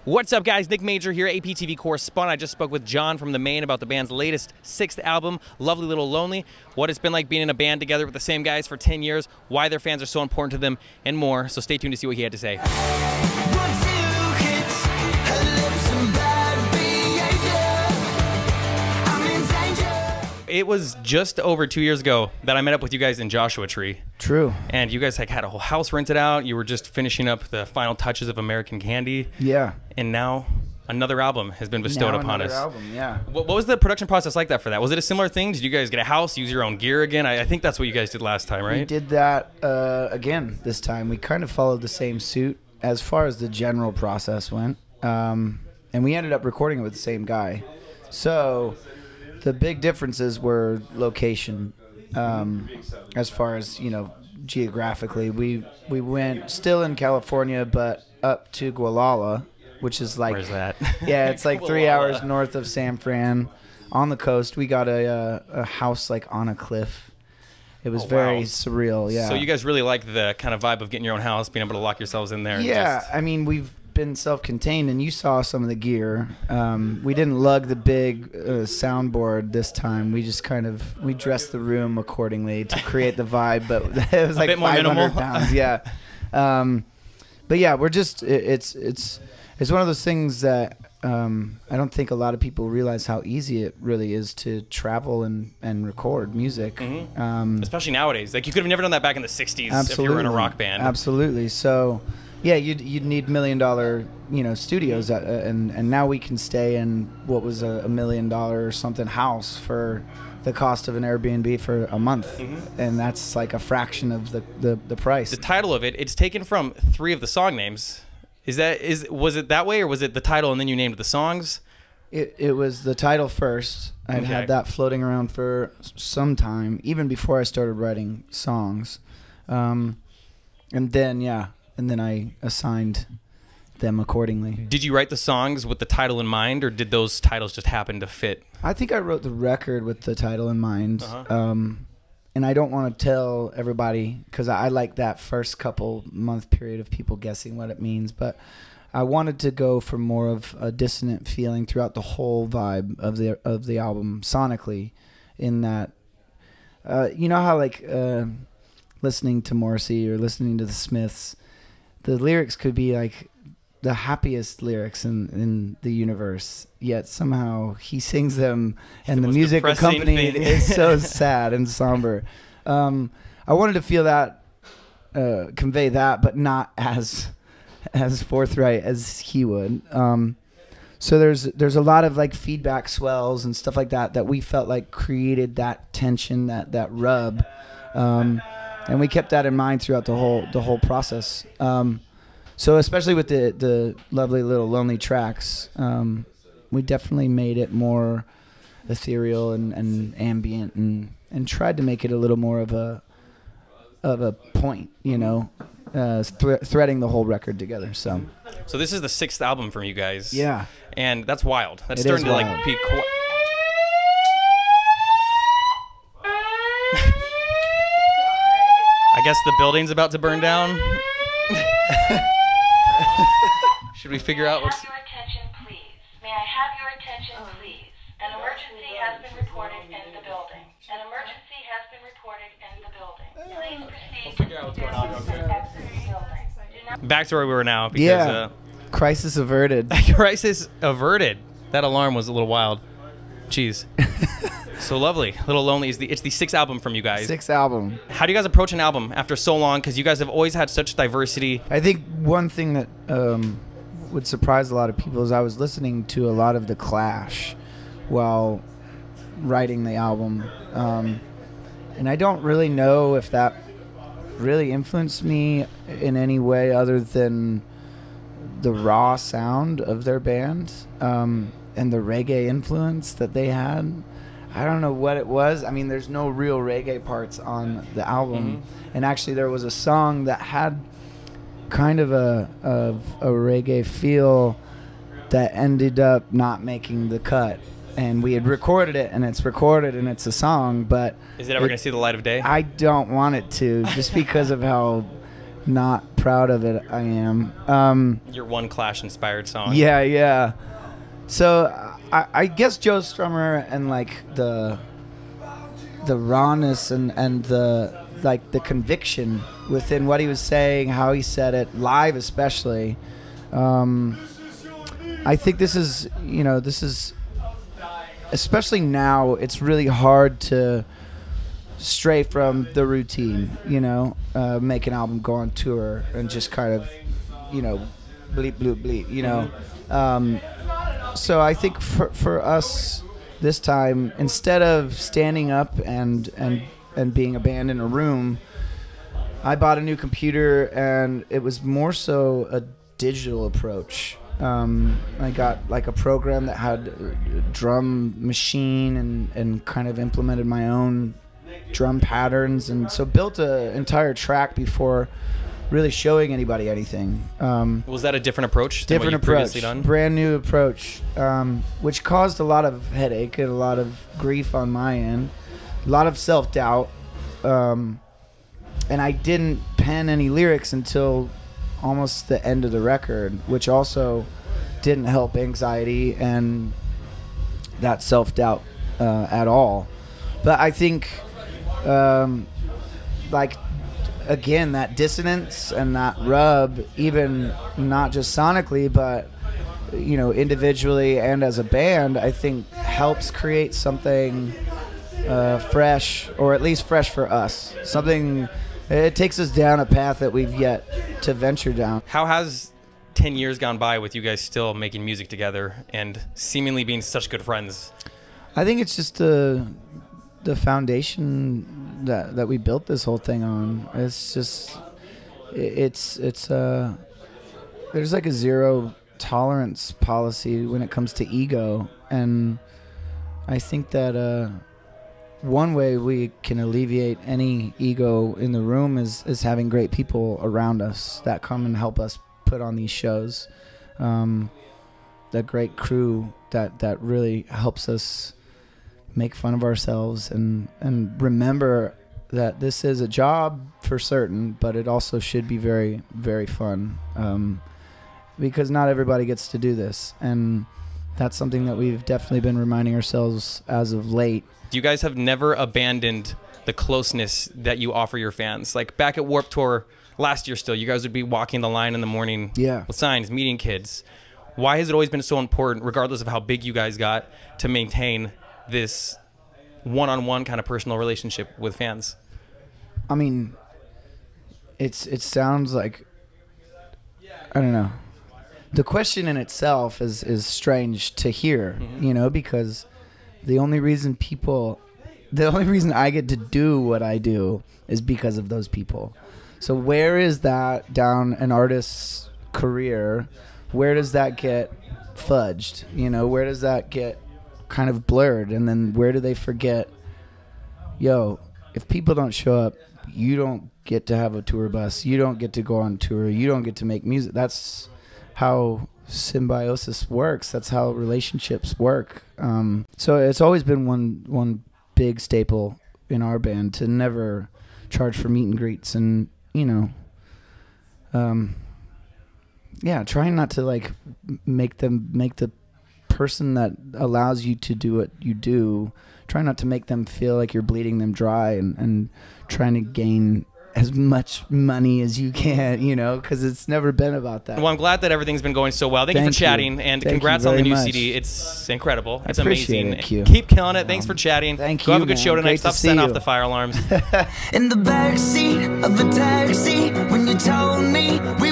What's up, guys? Nick Major here, APTV correspondent. I just spoke with John from the Maine about the band's latest 6th album, Lovely Little Lonely, what it's been like being in a band together with the same guys for 10 years, why their fans are so important to them, and more. So stay tuned to see what he had to say. It was just over 2 years ago that I met up with you guys in Joshua Tree. True. And you guys had a whole house rented out. You were just finishing up the final touches of American Candy. Yeah. And now another album has been bestowed upon us. Album, yeah. What was the production process like that for that? Was it a similar thing? Did you guys get a house, use your own gear again? I think that's what you guys did last time, right? We did that again this time. We kind of followed the same suit as far as the general process went. And we ended up recording it with the same guy. So the big differences were location. As far as, you know, geographically, we went still in California, but up to Gualala, which is like, where's that? Yeah, it's like 3 hours north of San Fran, on the coast. We got a house like on a cliff. It was very surreal. Yeah. So you guys really like the kind of vibe of getting your own house, being able to lock yourselves in there. Yeah, I mean, we've been self-contained, and you saw some of the gear. We didn't lug the big soundboard this time. We just we dressed the room accordingly to create the vibe, but it was like 500 pounds. Yeah. But yeah, we're just it's one of those things that I don't think a lot of people realize how easy it really is to travel and record music. Mm-hmm. Especially nowadays. Like, you could have never done that back in the 60s. Absolutely. If you were in a rock band. Absolutely. So yeah, you'd need $1 million, studios, and now we can stay in what was a $1 million or something house for the cost of an Airbnb for a month, and that's like a fraction of the price. The title of it's taken from 3 of the song names. Was it that way, or was it the title and then you named the songs? It was the title first. I'd had that floating around for some time, even before I started writing songs, and then I assigned them accordingly. Did you write the songs with the title in mind, or did those titles just happen to fit? I think I wrote the record with the title in mind. And I don't want to tell everybody, because I like that first couple month period of people guessing what it means. But I wanted to go for more of a dissonant feeling throughout the whole vibe of the album sonically, in that, you know how like listening to Morrissey or listening to the Smiths, the lyrics could be like the happiest lyrics in the universe, yet somehow he sings them and the music accompanied is so sad and somber. I wanted to feel that, convey that, but not as forthright as he would. So there's a lot of like feedback swells and stuff like that we felt like created that tension, that rub, and we kept that in mind throughout the whole process. So especially with the Lovely Little Lonely tracks, we definitely made it more ethereal and ambient, and tried to make it a little more of a point, threading the whole record together. So this is the 6th album from you guys. Yeah. And that's wild. That's starting to like peak. I guess the building's about to burn down. Should we figure out what's... May I have your attention, please? May I have your attention, please? An emergency has been reported in the building. An emergency has been reported in the building. Please proceed. We'll figure out what's going on. Okay. Back to where we were now. Because, yeah. Crisis averted. Crisis averted. That alarm was a little wild. Jeez. So Lovely Little Lonely it's the 6th album from you guys. 6th album. How do you guys approach an album after so long? Because you guys have always had such diversity. I think one thing that would surprise a lot of people is I was listening to a lot of The Clash while writing the album, and I don't really know if that really influenced me in any way other than the raw sound of their band, and the reggae influence that they had. I don't know what it was. I mean, there's no real reggae parts on the album, and actually there was a song that had kind of a reggae feel that ended up not making the cut, and we had recorded it, and it's recorded, and it's a song, but is it ever going to see the light of day? I don't want it to, just because of how not proud of it, I am. Your one Clash-inspired song. Yeah. So I guess Joe Strummer and like the rawness and the like the conviction within what he was saying, how he said it live, especially. I think this is especially now. It's really hard to stray from the routine, make an album, go on tour, and just kind of, bleep, bloop, bleep, So I think for us this time, instead of standing up and being a band in a room, I bought a new computer, and it was more so a digital approach. I got like a program that had a drum machine and kind of implemented my own drum patterns, and so built an entire track before really showing anybody anything. Was that a different approach than different what you've previously done? Brand new approach, which caused a lot of headache and a lot of grief on my end, a lot of self-doubt, and I didn't pen any lyrics until almost the end of the record, which also didn't help anxiety and that self-doubt at all. But I think like again, that dissonance and that rub, even not just sonically but individually and as a band, I think helps create something fresh, or at least fresh for us. Something, it takes us down a path that we've yet to venture down. How has 10 years gone by with you guys still making music together and seemingly being such good friends? I think it's just the foundation that we built this whole thing on. It's just there's like a zero tolerance policy when it comes to ego, and I think that one way we can alleviate any ego in the room is having great people around us that come and help us put on these shows. That great crew that really helps us make fun of ourselves and remember that this is a job for certain, but it also should be very, very fun, because not everybody gets to do this, and that's something that we've definitely been reminding ourselves as of late. You guys have never abandoned the closeness that you offer your fans. Like back at Warped Tour last year still, you guys would be walking the line in the morning with signs, meeting kids. Why has it always been so important, regardless of how big you guys got, to maintain this one-on-one kind of personal relationship with fans? I mean, it sounds like, I don't know. The question in itself is strange to hear, because the only reason I get to do what I do is because of those people. So where is that down an artist's career? Where does that get fudged? Where does that get kind of blurred? And then where do they forget, if people don't show up, you don't get to have a tour bus, you don't get to go on tour, you don't get to make music. That's how symbiosis works. That's how relationships work. So it's always been one big staple in our band to never charge for meet and greets, and trying not to like make the person that allows you to do what you do, try not to make them feel like you're bleeding them dry, and trying to gain as much money as you can, because it's never been about that. Well, I'm glad that everything's been going so well. Thank you for chatting, and congrats on the new CD. It's incredible. It's amazing. Keep killing it. Thanks for chatting. Thank you. Go have a good show tonight. Stop setting off the fire alarms. In the backseat of a taxi, when you told me we